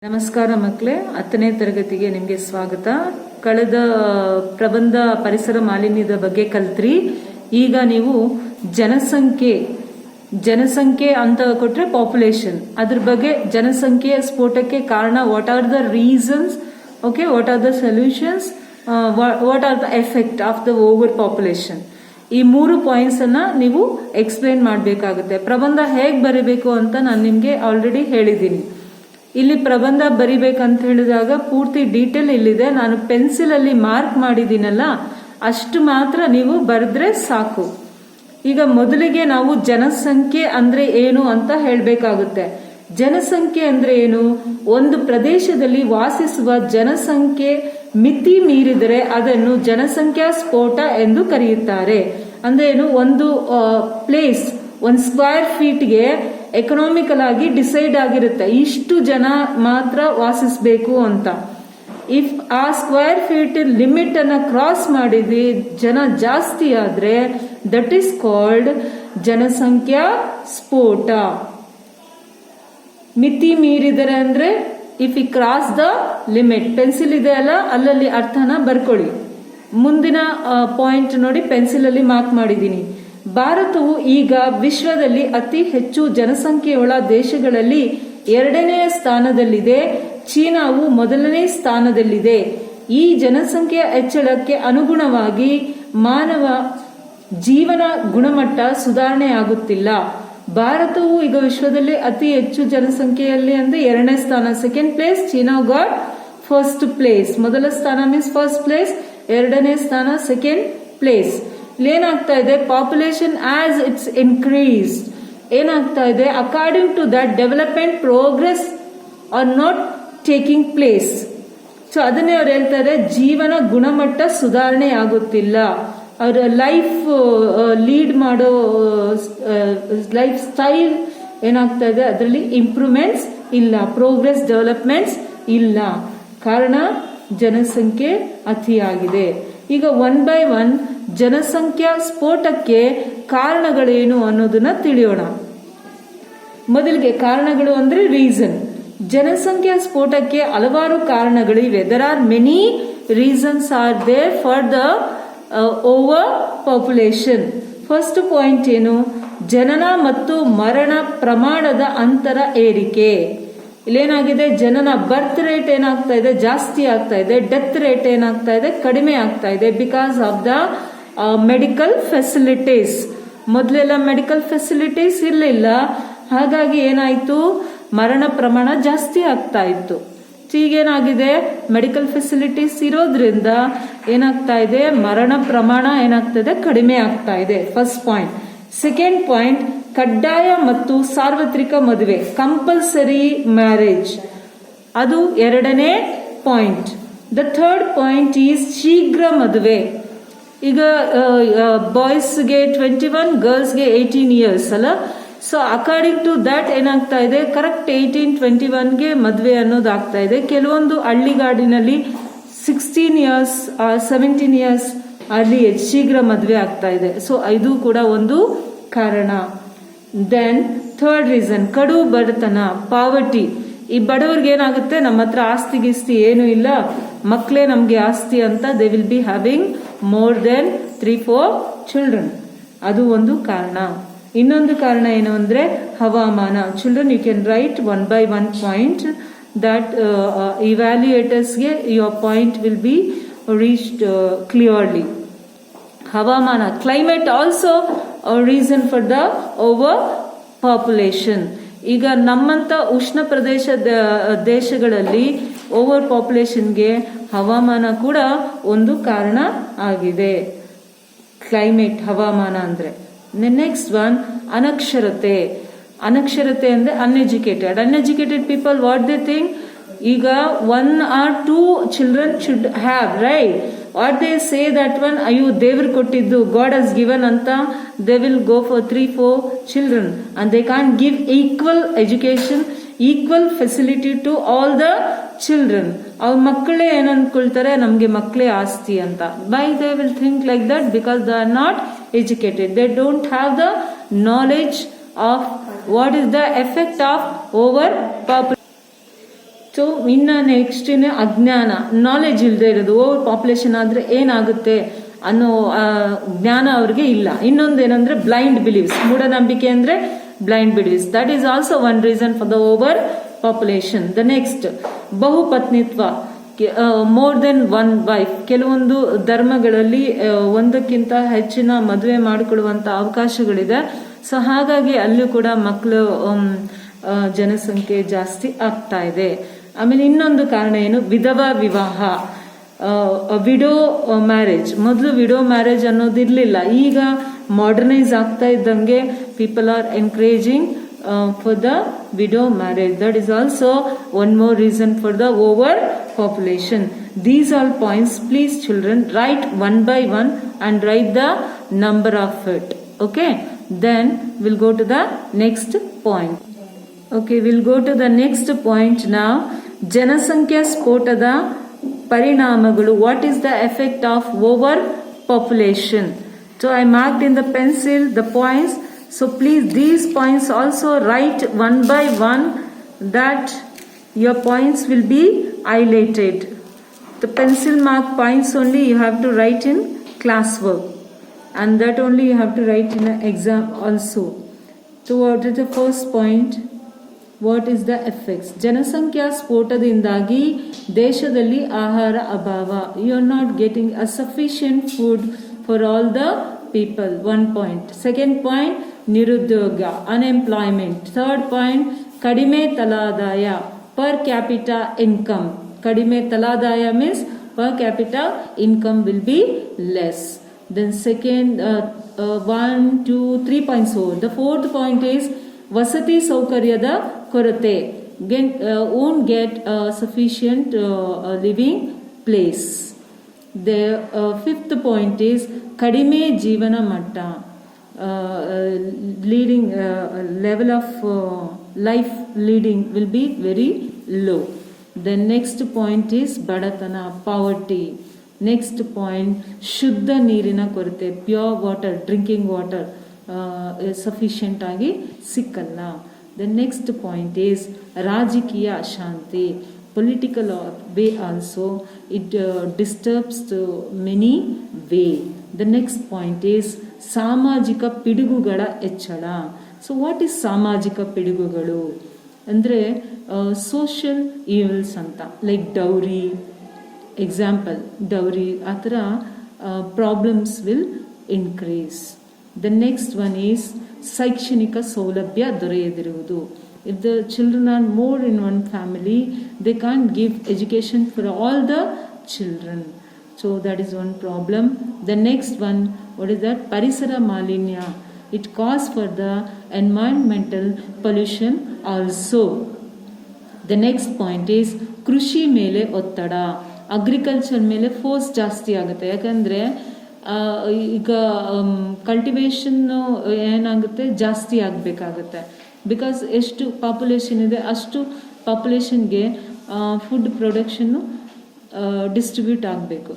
ನಮಸ್ಕಾರ ಮಕ್ಕಳೇ, 10ನೇ ತರಗತಿಗೆ ನಿಮಗೆ ಸ್ವಾಗತ. ಕಳೆದ ಪ್ರಬಂಧ ಪರಿಸರ ಮಾಲಿನ್ಯದ ಬಗ್ಗೆ ಕಲ್ತ್ರಿ. ಈಗ ನೀವು ಜನಸಂಖ್ಯೆ ಅಂತ ಕೊಟ್ರೆ ಪಾಪ್ಯುಲೇಷನ್, ಅದ್ರ ಬಗ್ಗೆ ಜನಸಂಖ್ಯೆಯ ಸ್ಫೋಟಕ್ಕೆ ಕಾರಣ, what are the reasons, okay, what are the solutions, what are the effect of the over population. ಈ 3 ಪಾಯಿಂಟ್ಸ್ ಅನ್ನ ನೀವು ಎಕ್ಸ್ಪ್ಲೇನ್ ಮಾಡಬೇಕಾಗುತ್ತೆ. ಪ್ರಬಂಧ ಹೇಗ್ ಬರೀಬೇಕು ಅಂತ ನಾನು ನಿಮ್ಗೆ ಆಲ್ರೆಡಿ ಹೇಳಿದ್ದೀನಿ. ಇಲ್ಲಿ ಪ್ರಬಂಧ ಬರಿಬೇಕಂತ ಹೇಳಿದಾಗ ಪೂರ್ತಿ ಡೀಟೇಲ್ ಇಲ್ಲಿದೆ. ನಾನು ಪೆನ್ಸಿಲ್ ಅಲ್ಲಿ ಮಾರ್ಕ್ ಮಾಡಿದ್ದೀನಲ್ಲ, ಅಷ್ಟು ಮಾತ್ರ ನೀವು ಬರೆದ್ರೆ ಸಾಕು. ಈಗ ಮೊದಲಿಗೆ ನಾವು ಜನಸಂಖ್ಯೆ ಅಂದ್ರೆ ಏನು ಅಂತ ಹೇಳಬೇಕಾಗುತ್ತೆ. ಜನಸಂಖ್ಯೆ ಅಂದ್ರೆ ಏನು? ಒಂದು ಪ್ರದೇಶದಲ್ಲಿ ವಾಸಿಸುವ ಜನಸಂಖ್ಯೆ ಮಿತಿ ಮೀರಿದರೆ ಅದನ್ನು ಜನಸಂಖ್ಯಾ ಸ್ಫೋಟ ಎಂದು ಕರೆಯುತ್ತಾರೆ. ಅಂದ್ರೆ ಏನು? ಒಂದು ಪ್ಲೇಸ್, ಒಂದು ಸ್ಕ್ವೇರ್ ಫೀಟ್ಗೆ ಎಕನಾಮಿಕಲ್ ಆಗಿ ಡಿಸೈಡ್ ಆಗಿರುತ್ತೆ, ಇಷ್ಟು ಜನ ಮಾತ್ರ ವಾಸಿಸಬೇಕು ಅಂತ. ಇಫ್ ಆ ಸ್ಕ್ವೇರ್ ಫೀಟ್ ಲಿಮಿಟ್ ಅನ್ನ ಕ್ರಾಸ್ ಮಾಡಿದ್ವಿ, ಜನ ಜಾಸ್ತಿ ಆದ್ರೆ ದಟ್ ಈಸ್ ಕಾಲ್ಡ್ ಜನಸಂಖ್ಯಾ ಸ್ಫೋಟ. ಮಿತಿ ಮೀರಿದರೆ ಅಂದ್ರೆ if you cross the limit. Pencil ಇದೆ ಅಲ್ಲ, ಅಲ್ಲಲ್ಲಿ ಅರ್ಥನ ಬರ್ಕೊಳ್ಳಿ. ಮುಂದಿನ ಪಾಯಿಂಟ್ ನೋಡಿ, ಪೆನ್ಸಿಲ್ ಅಲ್ಲಿ ಮಾರ್ಕ್ ಮಾಡಿದ್ದೀನಿ. ಭಾರತವು ಈಗ ವಿಶ್ವದಲ್ಲಿ ಅತಿ ಹೆಚ್ಚು ಜನಸಂಖ್ಯೆಯುಳ್ಳ ದೇಶಗಳಲ್ಲಿ 2ನೇ ಸ್ಥಾನದಲ್ಲಿದೆ. ಚೀನಾವು 1ನೇ ಸ್ಥಾನದಲ್ಲಿದೆ. ಈ ಜನಸಂಖ್ಯೆಯ ಹೆಚ್ಚಳಕ್ಕೆ ಅನುಗುಣವಾಗಿ ಮಾನವ ಜೀವನ ಗುಣಮಟ್ಟ ಸುಧಾರಣೆ ಆಗುತ್ತಿಲ್ಲ. ಭಾರತವು ಈಗ ವಿಶ್ವದಲ್ಲಿ ಅತಿ ಹೆಚ್ಚು ಜನಸಂಖ್ಯೆಯಲ್ಲಿ ಅಂದ್ರೆ 2ನೇ ಸ್ಥಾನ, second place. China got first place. ಮೊದಲ ಸ್ಥಾನ ಮೀನ್ಸ್ ಫಸ್ಟ್ ಪ್ಲೇಸ್, 2ನೇ ಸ್ಥಾನ ಸೆಕೆಂಡ್ ಪ್ಲೇಸ್. ಏನಾಗ್ತಾ ಇದೆ? ಪಾಪ್ಯುಲೇಷನ್ ಆಸ್ ಇಟ್ಸ್ ಇನ್ಕ್ರೀಸ್ ಏನಾಗ್ತಾ ಇದೆ? According to that development progress are not taking place. So ಅದನ್ನೇ ಅವ್ರು ಹೇಳ್ತಾರೆ, ಜೀವನ ಗುಣಮಟ್ಟ ಸುಧಾರಣೆ ಆಗುತ್ತಿಲ್ಲ. ಅವರ ಲೈಫ್ ಲೀಡ್ ಮಾಡೋ ಲೈಫ್ ಸ್ಟೈಲ್ ಏನಾಗ್ತಾ ಇದೆ, ಅದರಲ್ಲಿ ಇಂಪ್ರೂವ್ಮೆಂಟ್ಸ್ ಇಲ್ಲ, ಪ್ರೋಗ್ರೆಸ್ ಡೆವಲಪ್ಮೆಂಟ್ಸ್ ಇಲ್ಲ. ಕಾರಣ ಜನಸಂಖ್ಯೆ ಅತಿಯಾಗಿದೆ. ಈಗ 1 by 1 ಜನಸಂಖ್ಯಾ ಸ್ಫೋಟಕ್ಕೆ ಕಾರಣಗಳೇನು ಅನ್ನೋದನ್ನ ತಿಳಿಯೋಣ. ಮೊದಲಿಗೆ ಕಾರಣಗಳು ಅಂದ್ರೆ ರೀಸನ್. ಜನಸಂಖ್ಯಾ ಸ್ಫೋಟಕ್ಕೆ ಹಲವಾರು ಕಾರಣಗಳಿವೆ. There are many reasons are there for the overpopulation. First point ಏನು? ಜನನ ಮತ್ತು ಮರಣ ಪ್ರಮಾಣದ ಅಂತರ ಏರಿಕೆ. ಇಲ್ಲೇನಾಗಿದೆ? ಜನನ ಬರ್ತ್ ರೇಟ್ ಏನಾಗ್ತಾ ಇದೆ? ಜಾಸ್ತಿ ಆಗ್ತಾ ಇದೆ. ಡೆತ್ ರೇಟ್ ಏನಾಗ್ತಾ ಇದೆ? ಕಡಿಮೆ ಆಗ್ತಾ ಇದೆ. Because of the medical facilities. ಮೊದಲೆಲ್ಲ ಮೆಡಿಕಲ್ ಫೆಸಿಲಿಟೀಸ್ ಇರಲಿಲ್ಲ, ಹಾಗಾಗಿ ಏನಾಯ್ತು? ಮರಣ ಪ್ರಮಾಣ ಜಾಸ್ತಿ ಆಗ್ತಾ ಇತ್ತು. ಈಗೇನಾಗಿದೆ? ಮೆಡಿಕಲ್ ಫೆಸಿಲಿಟೀಸ್ ಇರೋದ್ರಿಂದ ಏನಾಗ್ತಾ ಇದೆ? ಮರಣ ಪ್ರಮಾಣ ಏನಾಗ್ತಾ ಇದೆ? ಕಡಿಮೆ ಆಗ್ತಾ ಇದೆ. First point. ಸೆಕೆಂಡ್ ಪಾಯಿಂಟ್, ಕಡ್ಡಾಯ ಮತ್ತು ಸಾರ್ವತ್ರಿಕ ಮದುವೆ, ಕಂಪಲ್ಸರಿ ಮ್ಯಾರೇಜ್, ಅದು 2ನೇ point. The third point is ಶೀಘ್ರ ಮದುವೆ. ಈಗ ಬಾಯ್ಸ್ಗೆ 21, ಗರ್ಲ್ಸ್ಗೆ 18 years ಅಲ್ಲ. ಸೊ ಅಕಾರ್ಡಿಂಗ್ ಟು ದಟ್ ಏನಾಗ್ತಾ ಇದೆ? ಕರೆಕ್ಟ್ 18-21ಗೆ ಮದುವೆ ಅನ್ನೋದು ಆಗ್ತಾ ಇದೆ. ಕೆಲವೊಂದು ಹಳ್ಳಿಗಾಡಿನಲ್ಲಿ 16 years 17 years ಅಲ್ಲಿ ಶೀಘ್ರ ಮದುವೆ ಆಗ್ತಾ ಇದೆ. ಸೊ ಇದು ಕೂಡ ಒಂದು ಕಾರಣ. ದೆನ್ ಥರ್ಡ್ ರೀಸನ್, ಕಡು ಬಡತನ, ಪಾವರ್ಟಿ. ಈ ಬಡವರಿಗೆ ಏನಾಗುತ್ತೆ? ನಮ್ಮ ಹತ್ರ ಆಸ್ತಿ ಗೀಸ್ತಿ ಏನು ಇಲ್ಲ, ಮಕ್ಕಳೇ ನಮ್ಗೆ ಆಸ್ತಿ ಅಂತ they will be having more than 3-4 children. ಅದು ಒಂದು ಕಾರಣ. ಇನ್ನೊಂದು ಕಾರಣ ಏನು ಅಂದ್ರೆ ಹವಾಮಾನ. Children, you can write 1 by 1 point that ಇವ್ಯಾಲ್ಯೂಯೇಟರ್ಸ್ಗೆ your point will be reached clearly. ಹವಾಮಾನ, climate also reason for the overpopulation. ಈಗ ನಮ್ಮಂತ ಉಷ್ಣ ಪ್ರದೇಶದ ದೇಶಗಳಲ್ಲಿ ಓವರ್ ಪಾಪ್ಯುಲೇಷನ್ಗೆ ಹವಾಮಾನ ಕೂಡ ಒಂದು ಕಾರಣ ಆಗಿದೆ. ಕ್ಲೈಮೇಟ್, ಹವಾಮಾನ ಅಂದ್ರೆ. Next one, ಅನಕ್ಷರತೆ. ಅನಕ್ಷರತೆ ಅಂದ್ರೆ uneducated people, what they think, ಈಗ 1 or 2 children should have, right? What they say that one, ಅಯ್ಯೋ ದೇವ್ರು ಕೊಟ್ಟಿದ್ದು, God has given ಅಂತ, they will go for 3-4 children and they can't give equal education, equal facility to all the children. ಅವ್ರ ಮಕ್ಕಳೇ ಏನ್ ಅನ್ಕೊಳ್ತಾರೆ? ನಮ್ಗೆ ಮಕ್ಕಳೇ ಆಸ್ತಿ ಅಂತ. Why they will think like that? Because they are not educated. They don't have the knowledge of what is the effect of overpopulation. So ಇನ್ನು next ಅಜ್ಞಾನ, knowledge ಇಲ್ಲದೆ ಇರೋದು. ಓವರ್ ಪಾಪ್ಯುಲೇಷನ್ ಆದರೆ ಏನಾಗುತ್ತೆ ಅನ್ನೋ ಜ್ಞಾನ ಅವ್ರಿಗೆ ಇಲ್ಲ. ಇನ್ನೊಂದೇನಂದ್ರೆ ಬ್ಲೈಂಡ್ ಬಿಲೀವ್ಸ್, ಮೂಢನಂಬಿಕೆ ಅಂದ್ರೆ blind believes. That is also one reason for the overpopulation. The next ಬಹುಪತ್ನಿತ್ವ, ಮೋರ್ ದೆನ್ ಒನ್ ವೈಫ್. ಕೆಲವೊಂದು ಧರ್ಮಗಳಲ್ಲಿ ಒಂದಕ್ಕಿಂತ ಹೆಚ್ಚಿನ ಮದುವೆ ಮಾಡಿಕೊಳ್ಳುವಂತ ಅವಕಾಶಗಳಿದೆ. ಸೊ ಹಾಗಾಗಿ ಅಲ್ಲೂ ಕೂಡ ಮಕ್ಕಳು ಜನಸಂಖ್ಯೆ ಜಾಸ್ತಿ ಆಗ್ತಾ ಇದೆ. ಆಮೇಲೆ ಇನ್ನೊಂದು ಕಾರಣ ಏನು, ವಿಧವಾ ವಿವಾಹ, ವಿಡೋ ಮ್ಯಾರೇಜ್. ಮೊದಲು ವಿಡೋ ಮ್ಯಾರೇಜ್ ಅನ್ನೋದಿರ್ಲಿಲ್ಲ, ಈಗ ಮಾಡರ್ನೈಸ್ ಆಗ್ತಾ ಇದ್ದಂಗೆ people are encouraging for the widow marriage. That is also one more reason for the overpopulation. These all points, please children, write one by one and write the number of it. Okay, then we'll go to the next point. Okay, we'll go to the next point now. Janasankhya spotada parinamagalu. What is the effect of overpopulation? So I marked in the pencil the points. So please, these points also write one by one, that your points will be highlighted. The pencil mark points only you have to write in classwork, and that only you have to write in an exam also. So what is the first point? What is the effects? ಜನಸಂಖ್ಯಾ ಸ್ಫೋಟದಿಂದಾಗಿ ದೇಶದಲ್ಲಿ ಆಹಾರ ಅಭಾವ. You are not getting a sufficient food for all the people. One point. Second point, ನಿರುದ್ಯೋಗ, unemployment. Third point, ಕಡಿಮೆ ತಲಾದಾಯ, per capita income. ಕಡಿಮೆ ತಲಾದಾಯ means per capita income will be less. Then second, 1, 2, 3 points over. The fourth point is ವಸತಿ ಸೌಕರ್ಯದ ಕೊರತೆ. Won't get sufficient living place. The fifth point is ಕಡಿಮೆ ಜೀವನ ಮಟ್ಟ. Leading level of life leading will be very low. The next point is badatana, poverty. Next point, ಶುದ್ಧ ನೀರಿನ ಕೊರತೆ, pure water, drinking water sufficient ಆಗಿ ಸಿಕ್ಕಲ್ಲ. The next point is ರಾಜಕೀಯ ಅಶಾಂತಿ, political way also it disturbs to many way. The next point is ಸಾಮಾಜಿಕ ಪಿಡುಗುಗಳ ಹೆಚ್ಚಳ. So what is ಸಾಮಾಜಿಕ ಪಿಡುಗುಗಳು ಅಂದರೆ ಸೋಷಿಯಲ್ ಈವಲ್ಸ್ ಅಂತ, ಲೈಕ್ ಡೌರಿ, ಎಕ್ಸಾಂಪಲ್ ಡೌರಿ, ಆ ಥರ problems will increase. The next one is ಶೈಕ್ಷಣಿಕ ಸೌಲಭ್ಯ ದೊರೆಯದಿರುವುದು. If the children are more in one family, they can't give education for all the children. So that is one problem. The next one, what is that? Parisara malinya. It causes for the environmental pollution also. The next point is ಕೃಷಿ ಮೇಲೆ ಒತ್ತಡ, agriculture ಮೇಲೆ force ಜಾಸ್ತಿ ಆಗುತ್ತೆ. ಯಾಕಂದರೆ ಈಗ cultivation ಏನಾಗುತ್ತೆ, ಜಾಸ್ತಿ ಆಗಬೇಕಾಗುತ್ತೆ. ಬಿಕಾಸ್ ಎಷ್ಟು ಪಾಪ್ಯುಲೇಷನ್ ಇದೆ ಅಷ್ಟು ಪಾಪ್ಯುಲೇಷನ್ಗೆ ಫುಡ್ ಪ್ರೊಡಕ್ಷನ್ನು ಡಿಸ್ಟ್ರಿಬ್ಯೂಟ್ ಆಗಬೇಕು.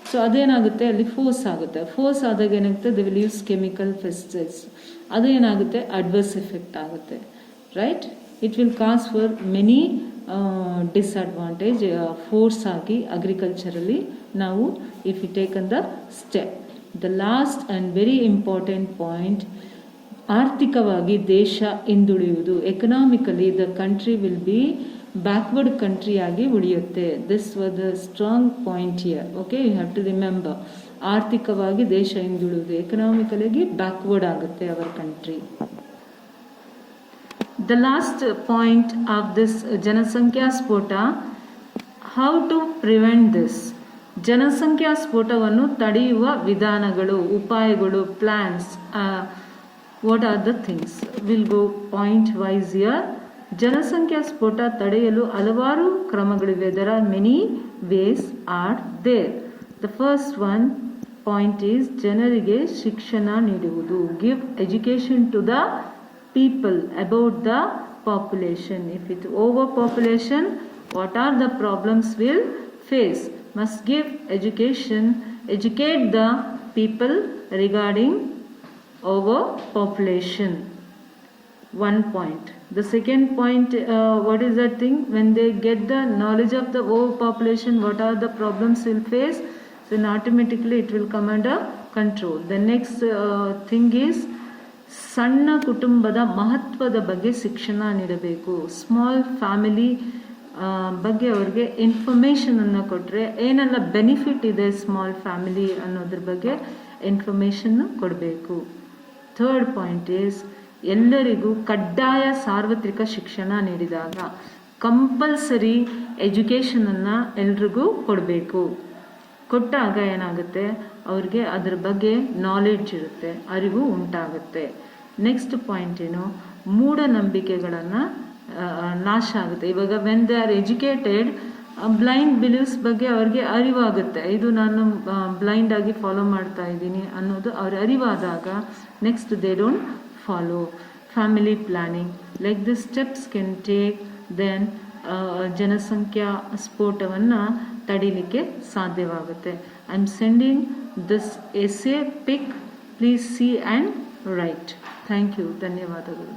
ಸೊ ಅದೇನಾಗುತ್ತೆ, ಅಲ್ಲಿ ಫೋರ್ಸ್ ಆಗುತ್ತೆ. ಫೋರ್ಸ್ ಆದಾಗ ಏನಾಗುತ್ತೆ, they will use chemical pesticides. ಅದೇನಾಗುತ್ತೆ, ಅಡ್ವರ್ಸ್ ಎಫೆಕ್ಟ್ ಆಗುತ್ತೆ. Right, it will cause for many disadvantage. Force ಆಗಿ ಅಗ್ರಿಕಲ್ಚರಲ್ಲಿ ನಾವು if you taken the step. The last and very important point, ಆರ್ಥಿಕವಾಗಿ ದೇಶ ಹಿಂದುಳಿಯುವುದು. Economically the country will be backward country ಆಗಿ ಉಳಿಯುತ್ತೆ. This was the strong point here. Okay, you have to remember. ಆರ್ಥಿಕವಾಗಿ ದೇಶ ಹಿಂದುಳಿಯುವುದು, ಎಕನಾಮಿಕಲಿ ಬ್ಯಾಕ್ವರ್ಡ್ ಆಗುತ್ತೆ our country. The last point of this ಜನಸಂಖ್ಯಾ ಸ್ಫೋಟ, how to prevent this. ಜನಸಂಖ್ಯಾ ಸ್ಫೋಟವನ್ನು ತಡೆಯುವ ವಿಧಾನಗಳು, ಉಪಾಯಗಳು, plants. What are the things? We'll go point wise here. ಜನಸಂಖ್ಯಾ ಸ್ಫೋಟ ತಡೆಯಲು ಹಲವಾರು ಕ್ರಮಗಳಿವೆ. There are many ways are there. The first one point is ಜನರಿಗೆ ಶಿಕ್ಷಣ ನೀಡುವುದು. Give education to the people about the population. If it's overpopulation, what are the problems we'll face? Must give education, educate the people regarding overpopulation. one point. The second point, what is that thing? When they get the knowledge of the overpopulation, what are the problems we'll face, then automatically it will come under control. The next thing is ಸಣ್ಣ ಕುಟುಂಬದ ಮಹತ್ವದ ಬಗ್ಗೆ ಶಿಕ್ಷಣ ನೀಡಬೇಕು. Small family ಬಗ್ಗೆ ಅವ್ರಿಗೆ ಇನ್ಫಾರ್ಮೇಷನನ್ನು ಕೊಟ್ಟರೆ ಏನೆಲ್ಲ ಬೆನಿಫಿಟ್ ಇದೆ ಸ್ಮಾಲ್ ಫ್ಯಾಮಿಲಿ ಅನ್ನೋದ್ರ ಬಗ್ಗೆ ಇನ್ಫಾರ್ಮೇಷನ್ನು ಕೊಡಬೇಕು. ಥರ್ಡ್ ಪಾಯಿಂಟ್ ಈಸ್ ಎಲ್ಲರಿಗೂ ಕಡ್ಡಾಯ ಸಾರ್ವತ್ರಿಕ ಶಿಕ್ಷಣ ನೀಡಿದಾಗ ಕಂಪಲ್ಸರಿ ಎಜುಕೇಷನನ್ನು ಎಲ್ರಿಗೂ ಕೊಡಬೇಕು. ಕೊಟ್ಟಾಗ ಏನಾಗುತ್ತೆ, ಅವ್ರಿಗೆ ಅದ್ರ ಬಗ್ಗೆ ನಾಲೆಡ್ಜ್ ಇರುತ್ತೆ, ಅರಿವು ಉಂಟಾಗುತ್ತೆ. ನೆಕ್ಸ್ಟ್ ಪಾಯಿಂಟ್ ಏನು, ಮೂಢನಂಬಿಕೆಗಳನ್ನು ನಾಶ ಆಗುತ್ತೆ. ಇವಾಗ when they are educated, blind believes ಬಗ್ಗೆ ಅವ್ರಿಗೆ ಅರಿವಾಗುತ್ತೆ. ಇದು ನಾನು ಬ್ಲೈಂಡ್ ಆಗಿ ಫಾಲೋ ಮಾಡ್ತಾ ಇದ್ದೀನಿ ಅನ್ನೋದು ಅವ್ರ ಅರಿವಾದಾಗ next they don't follow. Family planning like this steps can take then ಜನಸಂಖ್ಯಾ ಸ್ಫೋಟವನ್ನು ತಡಿಲಿಕ್ಕೆ ಸಾಧ್ಯವಾಗುತ್ತೆ. I am sending this essay pic, please see and write. Thank you, ಧನ್ಯವಾದಗಳು.